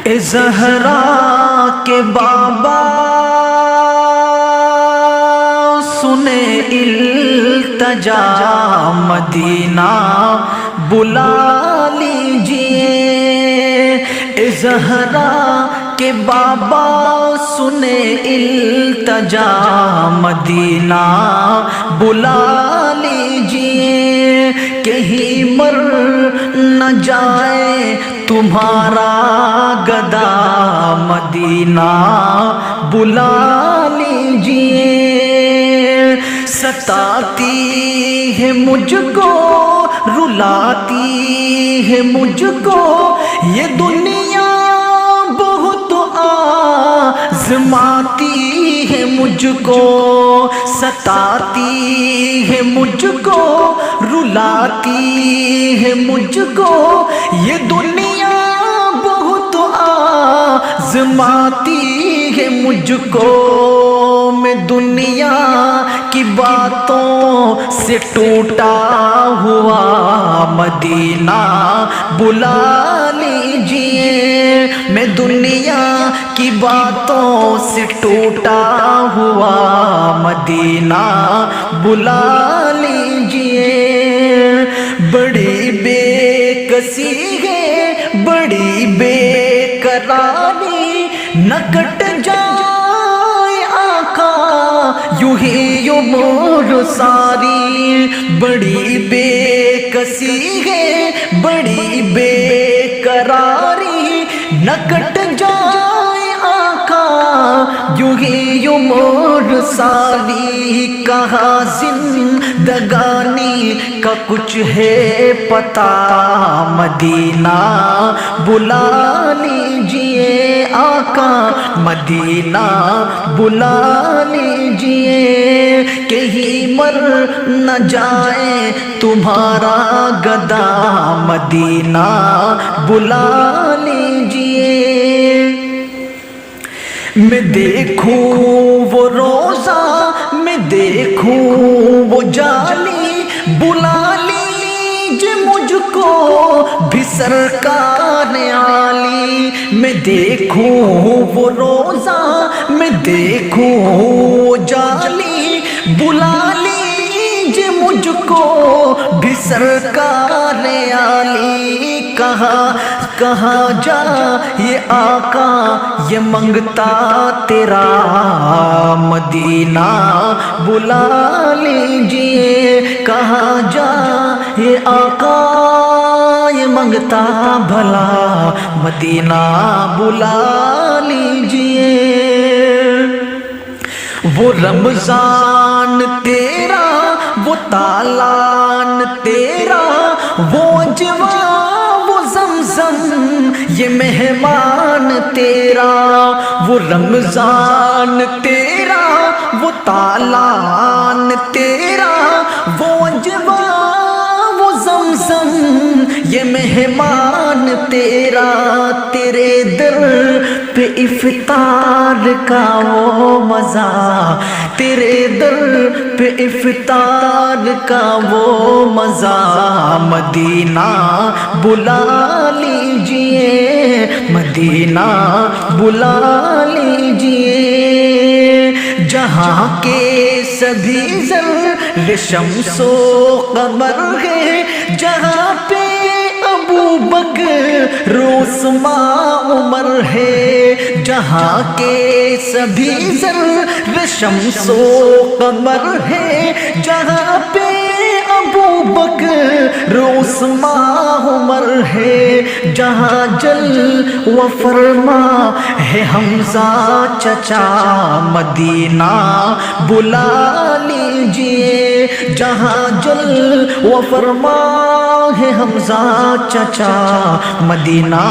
اے زہرا کے بابا سنے التجا مدینہ بلا لیجئے، اے زہرا کہ بابا سنے التجا مدینہ بلا لیجئے، کہیں مر نہ جائے تمہارا گدا مدینہ بلا لیجئے۔ ستاتی ہے مجھ کو رلاتی ہے مجھ کو یہ دنیا، آزماتی ہے مجھ کو، ستاتی ہے مجھ کو رلاتی ہے مجھ کو یہ دنیا، بہت آزماتی ہے مجھ کو۔ میں دنیا کی باتوں سے ٹوٹا ہوا مدینہ بلا لیجئے، میں دنیا کی باتوں سے ٹوٹا ہوا مدینہ بلا لیجئے۔ بڑی بے کسی ہے بڑی بے قراری، نہ کٹ جائے آقا یوں ہی عمر ساری، بڑی بے کسی ہے بڑی بے قراری، نہ کٹ جائے آقا یوں ہی عمر ساری۔ کہاں زندگانی کا کچھ ہے پتہ مدینہ بلا لیجئے، آقا مدینہ بلا لیجئے، کہیں مر نہ جائے تمہارا گدا مدینہ بلا لیجئے۔ میں دیکھوں وہ روزہ میں دیکھوں وہ جالی، بلا لیجئے مجھ کو بھی سرکار عالی۔ میں دیکھوں وہ روزہ میں دیکھوں وہ جالی، بلا لیجئے مجھ کو بھی سرکار عالی۔ کہاں جا یہ آقا یہ منگتا تیرا مدینہ بلا لیجئے، کہاں جا یہ آقا یہ منگتا بھلا مدینہ بلا لیجئے۔ وہ رمضان تیرا وہ تالان تیرا، وہ اجوا وہ زمزم یہ مہمان تیرا، وہ رمضان تیرا وہ تالان تیرا، وہ اجوا وہ زمزم یہ مہمان تیرا۔ تیرے در پہ افطار کا وہ مزہ، تیرے در پہ افطار کا وہ مزہ، مدینہ بلا لیجئے مدینہ بلا لیجئے۔ جہاں کے سبھی ذرے شمس و قمر ہے، جہاں پہ ابو بکر عثمان عمر ہے، جہاں کے سبھی ذرے شمس و قمر ہے، جہاں پہ ابو بکر عثمان عمر ہے، جہاں جل و فرما ہے حمزہ چچا مدینہ بلا لیجئے، جہاں جل و فرما ہے حمزہ چچا مدینہ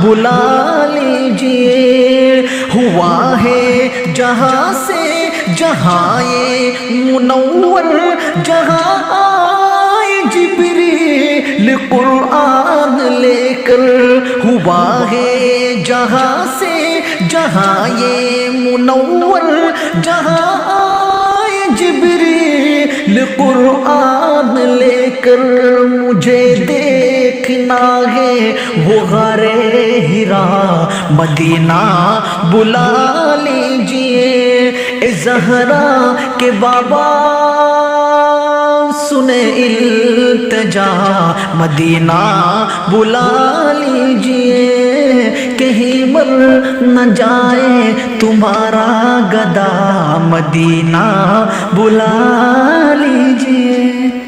بلا لیجئے۔ ہوا ہے جہاں سے جہاں یہ منور، جہاں آئے جبریل قرآن لے کر، ہوا ہے جہاں سے جہاں یہ منور، جہاں آئے جبریل قرآن لے کر۔ مجھے دیکھنا ہے وہ غار ہرا مدینہ بلا لیجئے، اے زہرا کے بابا سنے التجا، مدینہ بلا لیجئے، کہیں مر نہ جائے تمہارا گدا، مدینہ بلا لیجئے۔